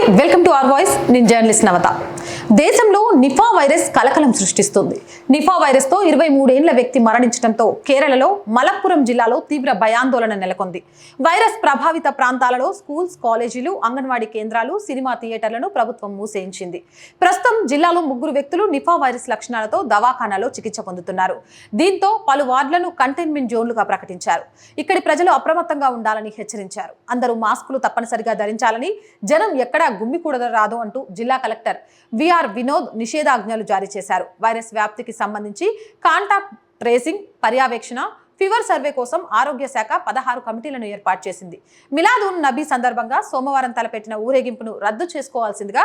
Welcome to our voice. నేను journalist నవత. దేశంలో Nipah virus కలకలం సృష్టిస్తుంది. నిఫా వైరస్ తో 23 ఏళ్ల వ్యక్తి మరణించడంతో కేరళలో మలప్పురం జిల్లాలో తీవ్ర భయాందోళన నెలకొంది. వైరస్ ప్రభావిత ప్రాంతాలలో స్కూల్స్, కాలేజీలు, అంగన్వాడీ కేంద్రాలు, సినిమా థియేటర్లను ప్రభుత్వం మూసేయించింది. ప్రస్తుతం జిల్లాలో 3 వ్యక్తులు నిఫా వైరస్ లక్షణాలతో దవాఖానాలో చికిత్స పొందుతున్నారు. దీంతో పలు వార్డులను కంటైన్మెంట్ జోన్లుగా ప్రకటించారు. ఇక్కడి ప్రజలు అప్రమత్తంగా ఉండాలని హెచ్చరించారు. అందరూ మాస్కులు తప్పనిసరిగా ధరించాలని, జనం ఎక్కడా గుమ్మికూడరాదు అంటూ జిల్లా కలెక్టర్ విఆర్ వినోద్ నిషేధాజ్ఞలు జారీ చేశారు. వైరస్ వ్యాప్తికి సంబంధించి కాంటాక్ట్ ట్రేసింగ్, పర్యవేక్షణ, ఫీవర్ సర్వే కోసం ఆరోగ్య శాఖ 16 కమిటీలను ఏర్పాటు చేసింది. మిలాదున్ నబీ సందర్భంగా సోమవారం తలపెట్టిన ఊరేగింపును రద్దు చేసుకోవాల్సిందిగా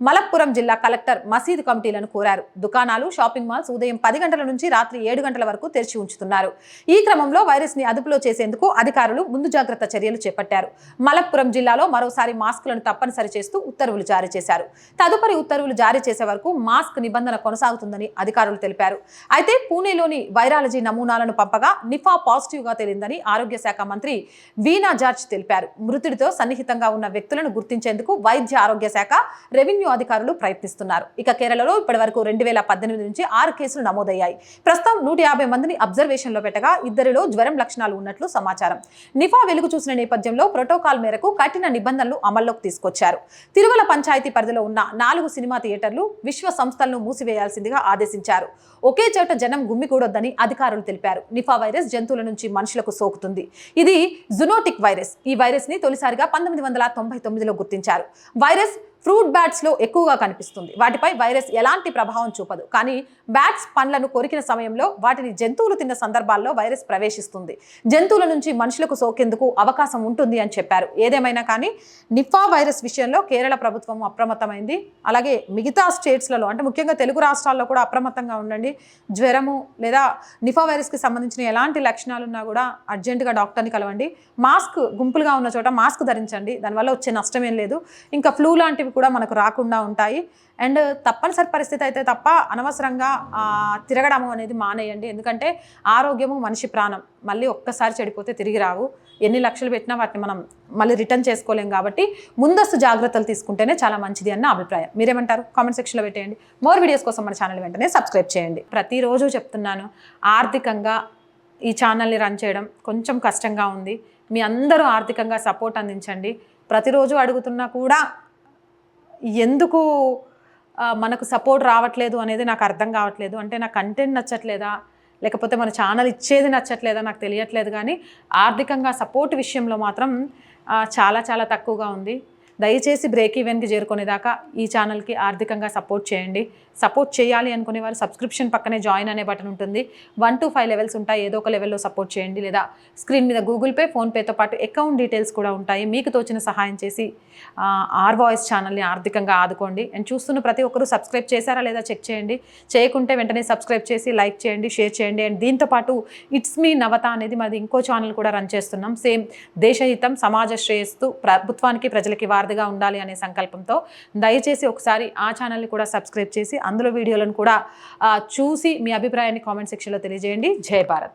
మలప్పురం జిల్లా కలెక్టర్ మసీదు కమిటీలను కోరారు. దుకాణాలు, షాపింగ్ మాల్స్ ఉదయం 10 గంటల నుంచి రాత్రి 7 గంటల వరకు తెరిచి ఉంచుతున్నారు. ఈ క్రమంలో వైరస్ ని అదుపులో చేసేందుకు అధికారులు ముందు జాగ్రత్త చర్యలు చేపట్టారు. మలప్పురం జిల్లాలో మరోసారి మాస్కులను తప్పనిసరి చేస్తూ ఉత్తర్వులు జారీ చేశారు. తదుపరి ఉత్తర్వులు జారీ చేసే వరకు మాస్క్ నిబంధన కొనసాగుతుందని అధికారులు తెలిపారు. అయితే పూణేలోని వైరాలజీ నమూనాలను పంపగా నిఫా పాజిటివ్ గా తేలిందని ఆరోగ్య శాఖ మంత్రి వీణా జార్జ్ తెలిపారు. మృతుడితో సన్నిహితంగా ఉన్న వ్యక్తులను గుర్తించేందుకు వైద్య ఆరోగ్య శాఖ, రెవెన్యూ అధికారులు ప్రయత్నిస్తున్నారు. ఇక కేరళలో ఇప్పటి వరకు 2018 నుంచి 6 కేసులు నమోదయ్యాయి. ప్రస్తుతం 150 మందిని అబ్జర్వేషన్ లో పెట్టగా 2 జ్వరం లక్షణాలు ఉన్నట్లు సమాచారం. నిఫా వెలుగు చూసిన నేపథ్యంలో ప్రోటోకాల్ మేరకు కఠిన నిబంధనలు అమల్లోకి తీసుకొచ్చారు. తిరుమల పంచాయతీ పరిధిలో ఉన్న 4 సినిమా థియేటర్లు, విశ్వ సంస్థలను మూసివేయాల్సిందిగా ఆదేశించారు. ఒకే చోట జనం గుమ్మికూడొద్దని అధికారులు తెలిపారు. నిఫా వైరస్ జంతువుల నుంచి మనుషులకు సోకుతుంది. ఇది జునోటిక్ వైరస్. ఈ వైరస్ ని తొలిసారిగా 1999లో గుర్తించారు. వైరస్ ఫ్రూట్ బ్యాట్స్ లో ఎక్కువగా కనిపిస్తుంది. వాటిపై వైరస్ ఎలాంటి ప్రభావం చూపదు. కానీ బ్యాట్స్ పండ్లను కొరికిన సమయంలో వాటిని జంతువులు తిన్న సందర్భాల్లో వైరస్ ప్రవేశిస్తుంది. జంతువుల నుంచి మనుషులకు సోకేందుకు అవకాశం ఉంటుంది అని చెప్పారు. ఏదేమైనా కానీ నిఫా వైరస్ విషయంలో కేరళ ప్రభుత్వం అప్రమత్తమైంది. అలాగే మిగతా స్టేట్స్లలో అంటే ముఖ్యంగా తెలుగు రాష్ట్రాల్లో కూడా అప్రమత్తంగా ఉండండి. జ్వరము లేదా నిఫా వైరస్కి సంబంధించిన ఎలాంటి లక్షణాలు ఉన్నా కూడా అర్జెంటుగా డాక్టర్ని కలవండి. మాస్క్ గుంపులుగా ఉన్న చోట మాస్క్ ధరించండి. దానివల్ల వచ్చే నష్టం ఏం లేదు. ఇంకా ఫ్లూ లాంటివి కూడా మనకు రాకుండా ఉంటాయి. అండ్ తప్పనిసరి పరిస్థితి అయితే తప్ప అనవసరంగా తిరగడము అనేది మానేయండి. ఎందుకంటే ఆరోగ్యము మనిషి ప్రాణం. మళ్ళీ ఒక్కసారి చెడిపోతే తిరిగి రావు. ఎన్ని లక్షలు పెట్టినా వాటిని మనం మళ్ళీ రిటర్న్ చేసుకోలేం. కాబట్టి ముందస్తు జాగ్రత్తలు తీసుకుంటేనే చాలా మంచిది అన్న అభిప్రాయం. మీరేమంటారు? కామెంట్ సెక్షన్లో పెట్టేయండి. మోర్ వీడియోస్ కోసం మన ఛానల్ వెంటనే సబ్స్క్రైబ్ చేయండి. ప్రతిరోజు చెప్తున్నాను, ఆర్థికంగా ఈ ఛానల్ని రన్ చేయడం కొంచెం కష్టంగా ఉంది. మీ అందరూ ఆర్థికంగా సపోర్ట్ అందించండి. ప్రతిరోజు అడుగుతున్నా కూడా ఎందుకు మనకు సపోర్ట్ రావట్లేదు అనేది నాకు అర్థం కావట్లేదు. అంటే నా కంటెంట్ నచ్చట్లేదా, లేకపోతే మన ఛానల్ ఇచ్చేది నచ్చట్లేదా నాకు తెలియట్లేదు. కానీ ఆర్థికంగా సపోర్ట్ విషయంలో మాత్రం చాలా చాలా తక్కువగా ఉంది. దయచేసి బ్రేక్ ఈవెన్కి చేరుకునేదాకా ఈ ఛానల్కి ఆర్థికంగా సపోర్ట్ చేయండి. సపోర్ట్ చేయాలి అనుకునే వారు సబ్స్క్రిప్షన్ పక్కనే జాయిన్ అనే బటన్ ఉంటుంది. 1 to 5 లెవెల్స్ ఉంటాయి. ఏదో ఒక లెవెల్లో సపోర్ట్ చేయండి. లేదా స్క్రీన్ మీద గూగుల్ పే, ఫోన్పేతో పాటు అకౌంట్ డీటెయిల్స్ కూడా ఉంటాయి. మీకు తోచిన సహాయం చేసి ఆర్ వాయిస్ ఛానల్ని ఆర్థికంగా ఆదుకోండి. అండ్ చూస్తున్న ప్రతి ఒక్కరూ సబ్స్క్రైబ్ చేశారా లేదా చెక్ చేయండి. చేయకుంటే వెంటనే సబ్స్క్రైబ్ చేసి లైక్ చేయండి, షేర్ చేయండి. అండ్ దీంతోపాటు ఇట్స్ మీ నవత అనేది మనది ఇంకో ఛానల్ కూడా రన్ చేస్తున్నాం. సేమ్ దేశహితం, సమాజ శ్రేయస్సు, ప్రభుత్వానికి ప్రజలకి వారధిగా ఉండాలి అనే సంకల్పంతో దయచేసి ఒకసారి ఆ ఛానల్ని కూడా సబ్స్క్రైబ్ చేసి అందులో వీడియోలను కూడా చూసి మీ అభిప్రాయాన్ని కామెంట్ సెక్షన్లో తెలియజేయండి. జై భారత్.